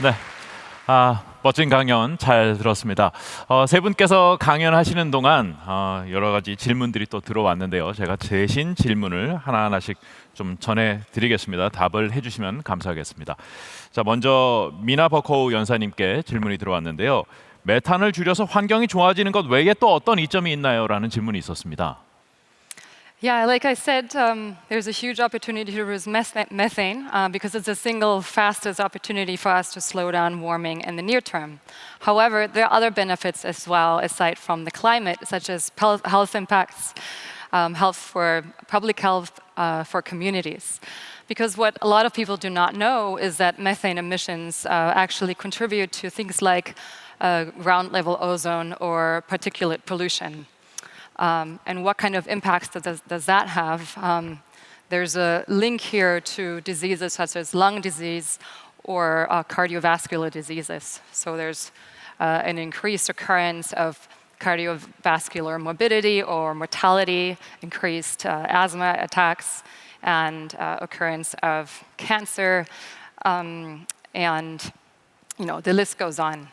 네, 멋진 강연 잘 들었습니다. 세 분께서 강연하시는 동안 여러 가지 질문들이 또 들어왔는데요. 제가 대신 질문을 하나하나씩 좀 전해드리겠습니다. 답을 해주시면 감사하겠습니다. 자, 먼저 미나 버코우 연사님께 질문이 들어왔는데요. 메탄을 줄여서 환경이 좋아지는 것 외에 또 어떤 이점이 있나요? 라는 질문이 있었습니다. Yeah, like I said, there's a huge opportunity to reduce methane because it's the single fastest opportunity for us to slow down warming in the near term. However, there are other benefits as well, aside from the climate, such as health impacts, health for public health for communities. Because what a lot of people do not know is that methane emissions actually contribute to things like ground level ozone or particulate pollution. And what kind of impacts does that have? There's a link here to diseases such as lung disease or cardiovascular diseases. So there's an increased occurrence of cardiovascular morbidity or mortality, increased asthma attacks, and occurrence of cancer, and the list goes on.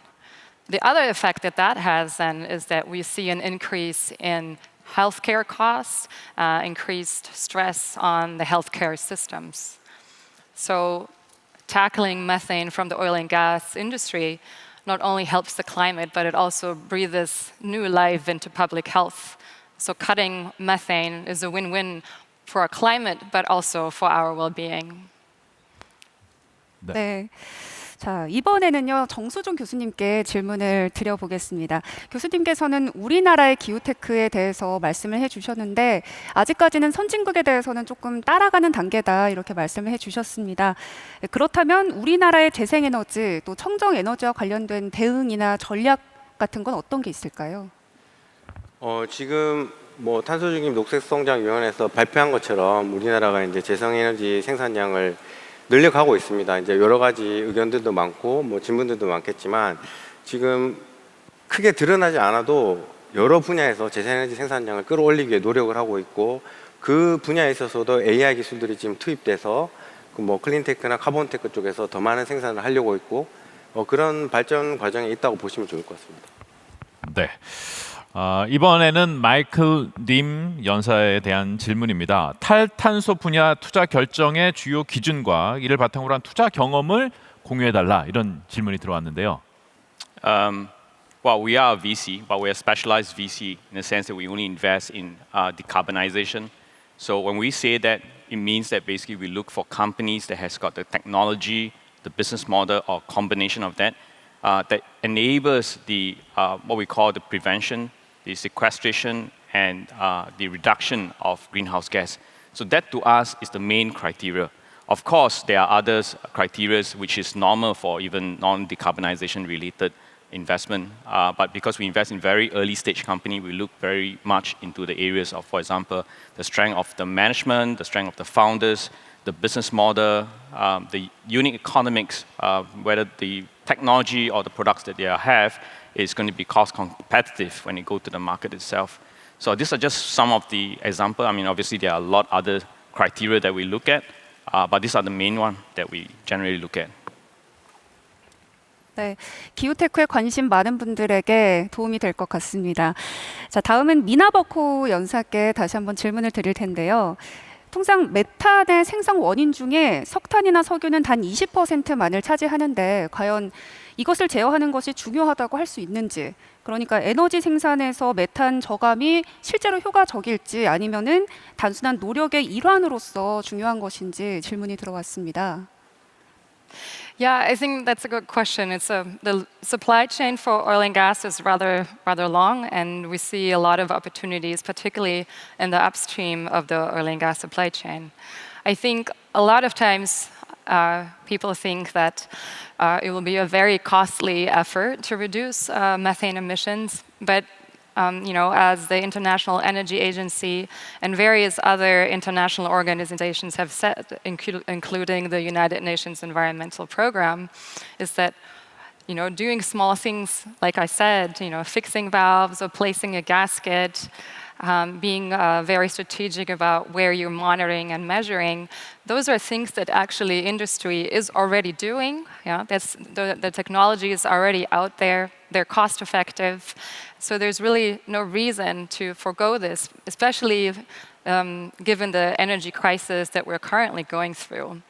The other effect that has then is that we see an increase in healthcare costs, increased stress on the healthcare systems. So tackling methane from the oil and gas industry not only helps the climate, but it also breathes new life into public health. So cutting methane is a win-win for our climate, but also for our well-being. 네. 자, 이번에는요, 정수종 교수님께 질문을 드려보겠습니다. 교수님께서는 우리나라의 기후테크에 대해서 말씀을 해주셨는데 아직까지는 선진국에 대해서는 조금 따라가는 단계다 이렇게 말씀을 해주셨습니다. 그렇다면 우리나라의 재생에너지 또 청정에너지와 관련된 대응이나 전략 같은 건 어떤 게 있을까요? 지금 탄소중립 녹색성장위원회에서 발표한 것처럼 우리나라가 이제 재생에너지 생산량을 늘려가고 있습니다. 이제 여러 가지 의견들도 많고 질문들도 많겠지만 지금 크게 드러나지 않아도 여러 분야에서 재생에너지 생산량을 끌어올리기 위해 노력을 하고 있고 그 분야에 있어서도 AI 기술들이 지금 투입돼서 클린테크나 카본테크 쪽에서 더 많은 생산을 하려고 있고 그런 발전 과정에 있다고 보시면 좋을 것 같습니다. 네. 이번에는 마이클 님 연사에 대한 질문입니다. 탈탄소 분야 투자 결정의 주요 기준과 이를 바탕으로 한 투자 경험을 공유해달라 이런 질문이 들어왔는데요. Well, we are a VC, but we are a specialized VC in the sense that we only invest in decarbonization. So when we say that, it means that basically we look for companies that has got the technology, the business model, or combination of that that enables the what we call the prevention, the sequestration, and the reduction of greenhouse gas. So that to us is the main criteria. Of course, there are other criteria which is normal for even non-decarbonization related investment. But because we invest in very early stage company, we look very much into the areas of, for example, the strength of the management, the strength of the founders, the business model, the unique economics, whether the technology or the products that they have is going to be cost competitive when you go to the market itself. So these are just some of the examples. I mean, obviously there are a lot other criteria that we look at, but these are the main one that we generally look at. 네, 기후테크에 관심 많은 분들에게 도움이 될 것 같습니다. 자, 다음은 미나 버코우 연사께 다시 한번 질문을 드릴 텐데요. 통상 메탄의 생성 원인 중에 석탄이나 석유는 단 20%만을 차지하는데 과연 이것을 제어하는 것이 중요하다고 할 수 있는지, 그러니까 에너지 생산에서 메탄 저감이 실제로 효과적일지 아니면은 단순한 노력의 일환으로서 중요한 것인지 질문이 들어왔습니다. Yeah, I think that's a good question. The supply chain for oil and gas is rather long, and we see a lot of opportunities, particularly in the upstream of the oil and gas supply chain. I think a lot of times people think that it will be a very costly effort to reduce methane emissions, but as the International Energy Agency and various other international organizations have said, including the United Nations Environmental Program, is that doing small things, like I said, fixing valves or placing a gasket, being very strategic about where you're monitoring and measuring, those are things that actually industry is already doing. Yeah, that's the technology is already out there. They're cost effective. So there's really no reason to forego this, especially given the energy crisis that we're currently going through.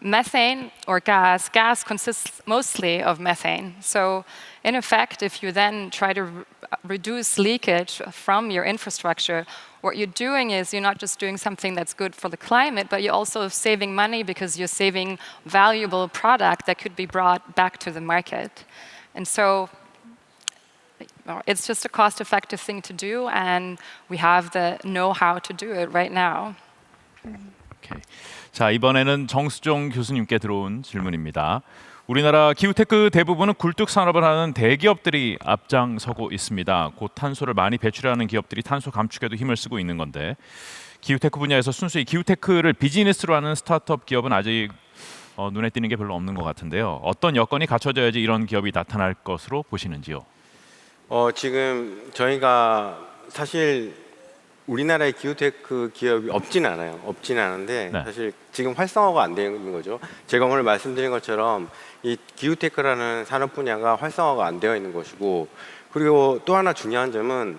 Methane or gas consists mostly of methane. So in effect, if you then try to reduce leakage from your infrastructure, what you're doing is you're not just doing something that's good for the climate, but you're also saving money because you're saving valuable product that could be brought back to the market. And so it's just a cost-effective thing to do, and we have the know-how to do it right now. 오케이. 자, 이번에는 정수종 교수님께 들어온 질문입니다. 우리나라 기후테크 대부분은 굴뚝 산업을 하는 대기업들이 앞장서고 있습니다. 곧 탄소를 많이 배출하는 기업들이 탄소 감축에도 힘을 쓰고 있는 건데 기후테크 분야에서 순수히 기후테크를 비즈니스로 하는 스타트업 기업은 아직 눈에 띄는 게 별로 없는 것 같은데요. 어떤 여건이 갖춰져야지 이런 기업이 나타날 것으로 보시는지요? 지금 저희가 사실 우리나라의 기후테크 기업이 없지는 않아요. 없지는 않은데 네. 사실 지금 활성화가 안 되는 거죠. 제가 오늘 말씀드린 것처럼 이 기후테크라는 산업 분야가 활성화가 안 되어 있는 것이고, 그리고 또 하나 중요한 점은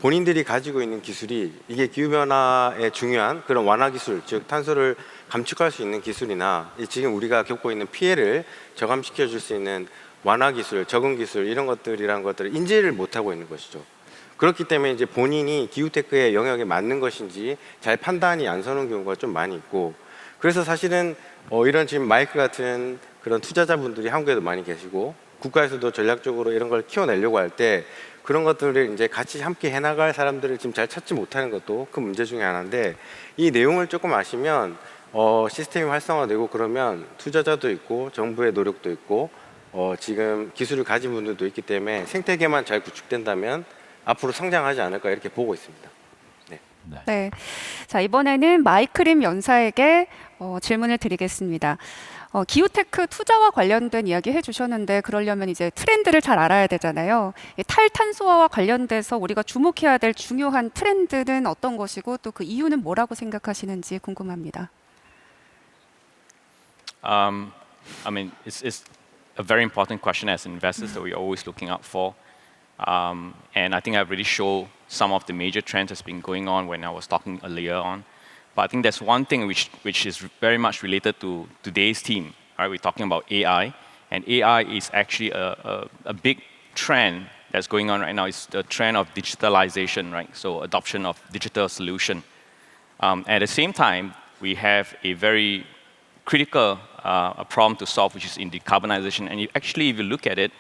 본인들이 가지고 있는 기술이 이게 기후변화에 중요한 그런 완화 기술, 즉 탄소를 감축할 수 있는 기술이나 지금 우리가 겪고 있는 피해를 저감시켜 줄 수 있는 완화 기술, 적응 기술 이런 것들이란 것들을 인지를 못하고 있는 것이죠. 그렇기 때문에 이제 본인이 기후테크의 영역에 맞는 것인지 잘 판단이 안 서는 경우가 좀 많이 있고, 그래서 사실은 이런 지금 마이크 같은 그런 투자자분들이 한국에도 많이 계시고 국가에서도 전략적으로 이런 걸 키워내려고 할 때 그런 것들을 이제 같이 함께 해나갈 사람들을 지금 잘 찾지 못하는 것도 큰 문제 중에 하나인데, 이 내용을 조금 아시면 시스템이 활성화되고 그러면 투자자도 있고 정부의 노력도 있고 지금 기술을 가진 분들도 있기 때문에 생태계만 잘 구축된다면 앞으로 성장하지 않을까 이렇게 보고 있습니다. 네. 자, 이번에는 마이크림 연사에게 질문을 드리겠습니다. 기후테크 투자와 관련된 이야기 해주셨는데 그러려면 이제 트렌드를 잘 알아야 되잖아요. 탈탄소화와 관련돼서 우리가 주목해야 될 중요한 트렌드는 어떤 것이고 또 그 이유는 뭐라고 생각하시는지 궁금합니다. I mean, it's a very important question as investors that we're always looking out for. And I think I've already shown some of the major trends that's been going on when I was talking earlier on. But I think there's one thing which is very much related to today's theme. Right? We're talking about AI, and AI is actually a big trend that's going on right now. It's the trend of digitalization, right? So adoption of digital solution. At the same time, we have a very critical problem to solve, which is in decarbonization. And if you look at it,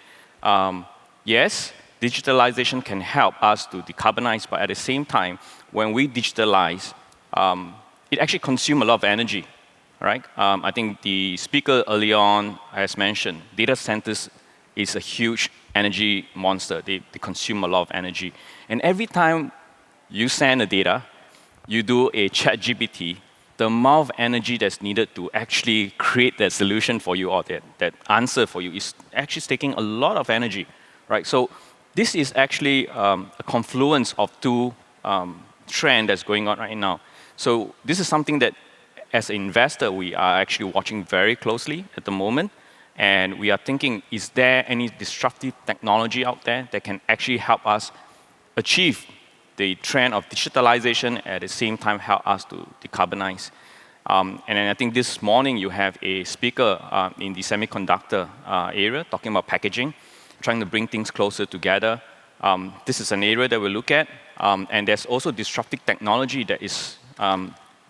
yes, digitalization can help us to decarbonize, but at the same time, when we digitalize, it actually consumes a lot of energy, right? I think the speaker earlier on has mentioned data centers is a huge energy monster. They consume a lot of energy. And every time you send the data, you do a chat GPT, the amount of energy that's needed to actually create that solution for you or that answer for you is actually taking a lot of energy, right? So this is actually a confluence of two trends that's going on right now. So this is something that, as an investor, we are actually watching very closely at the moment. And we are thinking, is there any disruptive technology out there that can actually help us achieve the trend of digitalization, at the same time help us to decarbonize? And then I think this morning you have a speaker in the semiconductor area talking about packaging, trying to bring things closer together. This is an area that we look at. And there's also disruptive technology that is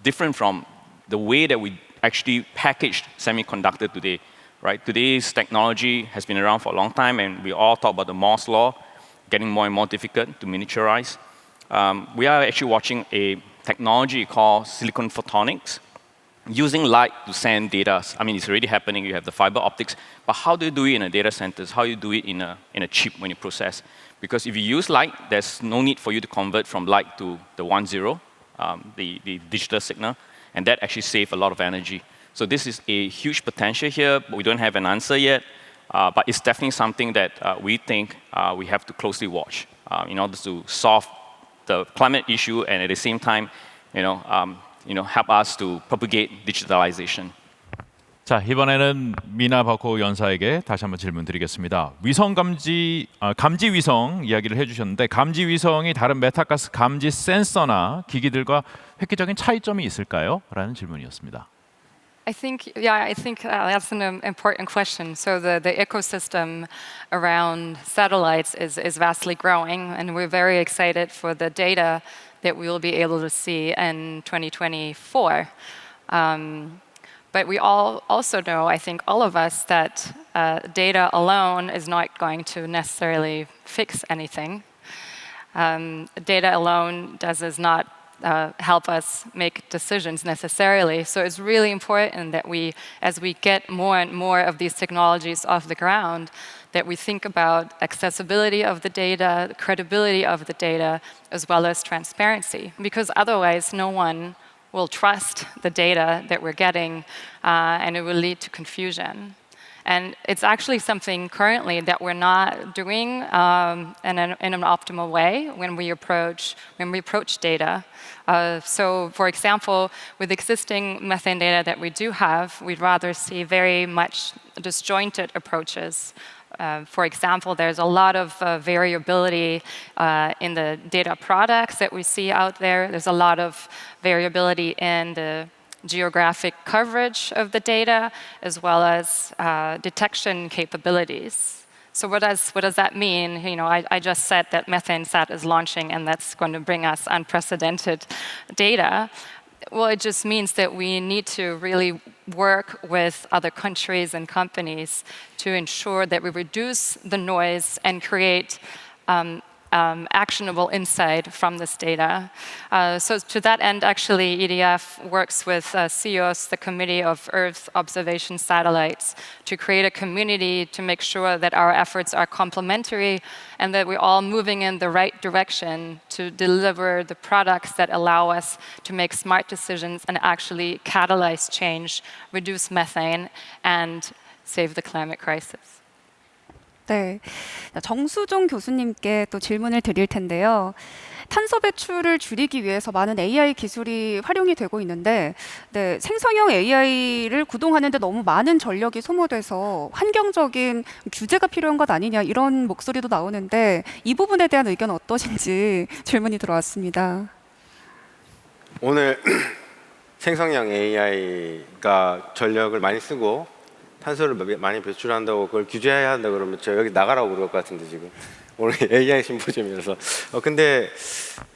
different from the way that we actually package semiconductor today. Right? Today's technology has been around for a long time, and we all talk about the Moore's law, getting more and more difficult to miniaturize. We are actually watching a technology called silicon photonics, using light to send data. I mean, it's already happening. You have the fiber optics, but how do you do it in a data centers? How do you do it in a chip when you process? Because if you use light, there's no need for you to convert from light to the 1-0, the digital signal, and that actually saves a lot of energy. So this is a huge potential here, but we don't have an answer yet. But it's definitely something that we think we have to closely watch in order to solve the climate issue and at the same time, help us to propagate digitalization. 자, 이번에는 미나 버코 연사에게 다시 한번 질문 드리겠습니다. 위성 감지 위성 이야기를 해주셨는데 감지 위성이 다른 메타가스 감지 센서나 기기들과 획기적인 차이점이 있을까요? 라는 질문이었습니다. I think that's an important question. So the ecosystem around satellites is vastly growing, and we're very excited for the data that we will be able to see in 2024. But we all also know, I think all of us, that data alone is not going to necessarily fix anything. Data alone does not help us make decisions necessarily. So it's really important that we, as we get more and more of these technologies off the ground, that we think about accessibility of the data, the credibility of the data, as well as transparency. Because otherwise, no one will trust the data that we're getting, and it will lead to confusion. And it's actually something currently that we're not doing in an optimal way when we approach data. So, for example, with existing methane data that we do have, we'd rather see very much disjointed approaches. For example, there's a lot of variability in the data products that we see out there. There's a lot of variability in the geographic coverage of the data, as well as detection capabilities. So what does that mean? I just said that MethaneSat is launching, and that's going to bring us unprecedented data. Well, it just means that we need to really work with other countries and companies to ensure that we reduce the noise and create actionable insight from this data. So to that end, actually, EDF works with CEOS, the Committee of Earth Observation Satellites, to create a community to make sure that our efforts are complementary and that we're all moving in the right direction to deliver the products that allow us to make smart decisions and actually catalyze change, reduce methane, and save the climate crisis. 네, 정수종 교수님께 또 질문을 드릴 텐데요. 탄소 배출을 줄이기 위해서 많은 AI 기술이 활용이 되고 있는데 생성형 AI를 구동하는데 너무 많은 전력이 소모돼서 환경적인 규제가 필요한 것 아니냐 이런 목소리도 나오는데 이 부분에 대한 의견 어떠신지 질문이 들어왔습니다. 오늘 생성형 AI가 전력을 많이 쓰고 탄소를 많이 배출한다고 그걸 규제해야 한다 그러면 저 여기 나가라고 그럴 것 같은데 지금 오늘 AI 심포지엄이라서 근데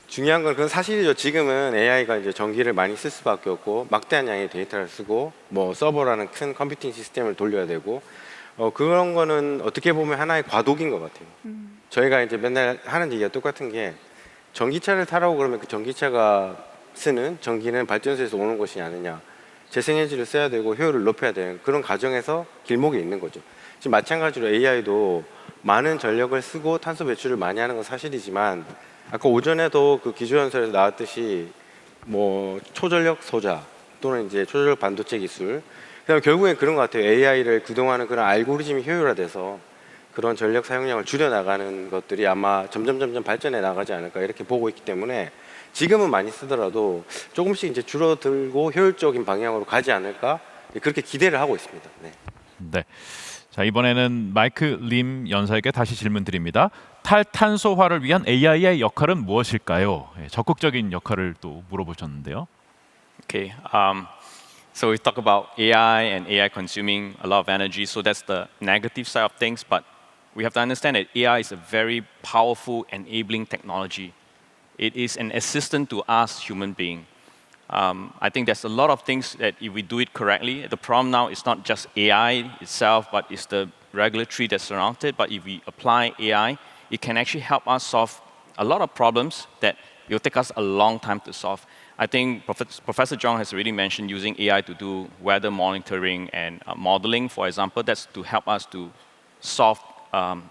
중요한 건 그건 사실이죠. 지금은 AI가 이제 전기를 많이 쓸 수밖에 없고 막대한 양의 데이터를 쓰고 뭐 서버라는 큰 컴퓨팅 시스템을 돌려야 되고 그런 거는 어떻게 보면 하나의 과도기인 것 같아요. 저희가 이제 맨날 하는 얘기가 똑같은 게 전기차를 타라고 그러면 그 전기차가 쓰는 전기는 발전소에서 오는 것이 아니냐. 재생에너지를 써야 되고 효율을 높여야 되는 그런 과정에서 길목에 있는 거죠. 지금 마찬가지로 AI도 많은 전력을 쓰고 탄소 배출을 많이 하는 건 사실이지만 아까 오전에도 그 기조연설에서 나왔듯이 뭐 초전력 소자 또는 이제 초전력 반도체 기술 그다음에 결국엔 그런 것 같아요. AI를 구동하는 그런 알고리즘이 효율화돼서 그런 전력 사용량을 줄여나가는 것들이 아마 점점 발전해 나가지 않을까 이렇게 보고 있기 때문에 지금은 많이 쓰더라도 조금씩 이제 줄어들고 효율적인 방향으로 가지 않을까 그렇게 기대를 하고 있습니다. 네. 네. 자, 이번에는 마이크 림 연사에게 다시 질문 드립니다. 탈탄소화를 위한 AI의 역할은 무엇일까요? 적극적인 역할을 또 물어보셨는데요. Okay. So we talk about AI and AI consuming a lot of energy. So that's the negative side of things. But we have to understand that AI is a very powerful enabling technology. It is an assistant to us human beings. I think there's a lot of things that if we do it correctly, the problem now is not just AI itself, but it's the regulatory that's surrounded it. But if we apply AI, it can actually help us solve a lot of problems that it will take us a long time to solve. I think Professor Zhang has already mentioned using AI to do weather monitoring and modeling, for example. That's to help us to solve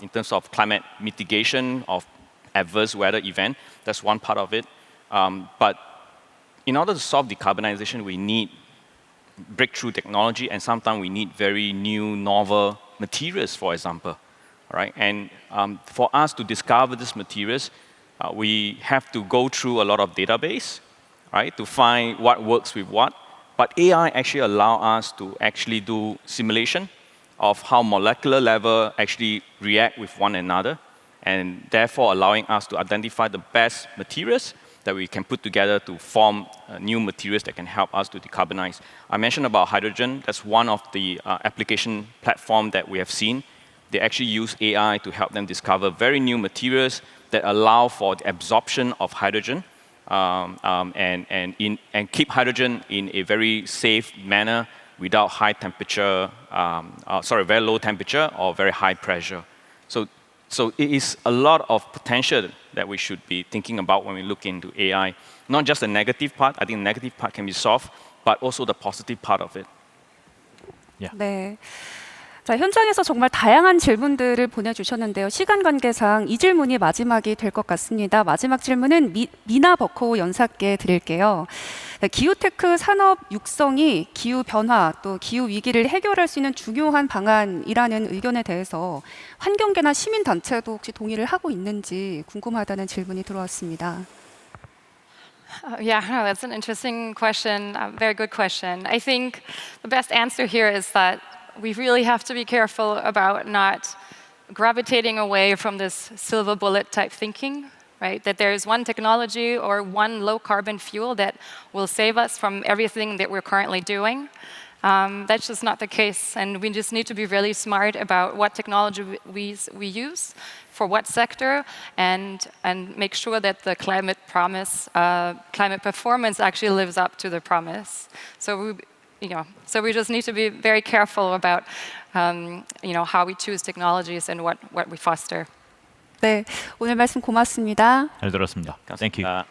in terms of climate mitigation of adverse weather event. That's one part of it. But in order to solve decarbonization, we need breakthrough technology, and sometimes we need very new, novel materials, for example. Right? And for us to discover these materials, we have to go through a lot of database, right, to find what works with what. But AI actually allow us to actually do simulation of how molecular level actually react with one another, and therefore allowing us to identify the best materials that we can put together to form new materials that can help us to decarbonize. I mentioned about hydrogen. That's one of the application platform that we have seen. They actually use AI to help them discover very new materials that allow for the absorption of hydrogen and keep hydrogen in a very safe manner without high temperature, very low temperature or very high pressure. So it is a lot of potential that we should be thinking about when we look into AI. Not just the negative part. I think the negative part can be solved, but also the positive part of it. 네. 자, 현장에서 정말 다양한 질문들을 보내주셨는데요. 시간 관계상 이 질문이 마지막이 될 것 같습니다. 마지막 질문은 미나 버커우 연사께 드릴게요. 네, 기후테크 산업 육성이 기후 변화 또 기후 위기를 해결할 수 있는 중요한 방안이라는 의견에 대해서 환경계나 시민 단체도 혹시 동의를 하고 있는지 궁금하다는 질문이 들어왔습니다. Yeah, no, that's an interesting question, a very good question. I think the best answer here is that we really have to be careful about not gravitating away from this silver bullet type thinking, right? That there is one technology or one low carbon fuel that will save us from everything that we're currently doing. That's just not the case, and we just need to be really smart about what technology we use for what sector, and make sure that the climate promise, climate performance actually lives up to the promise. So we just need to be very careful about how we choose technologies and what we foster. 네, 오늘 말씀 고맙습니다. 잘 들었습니다. Thank you.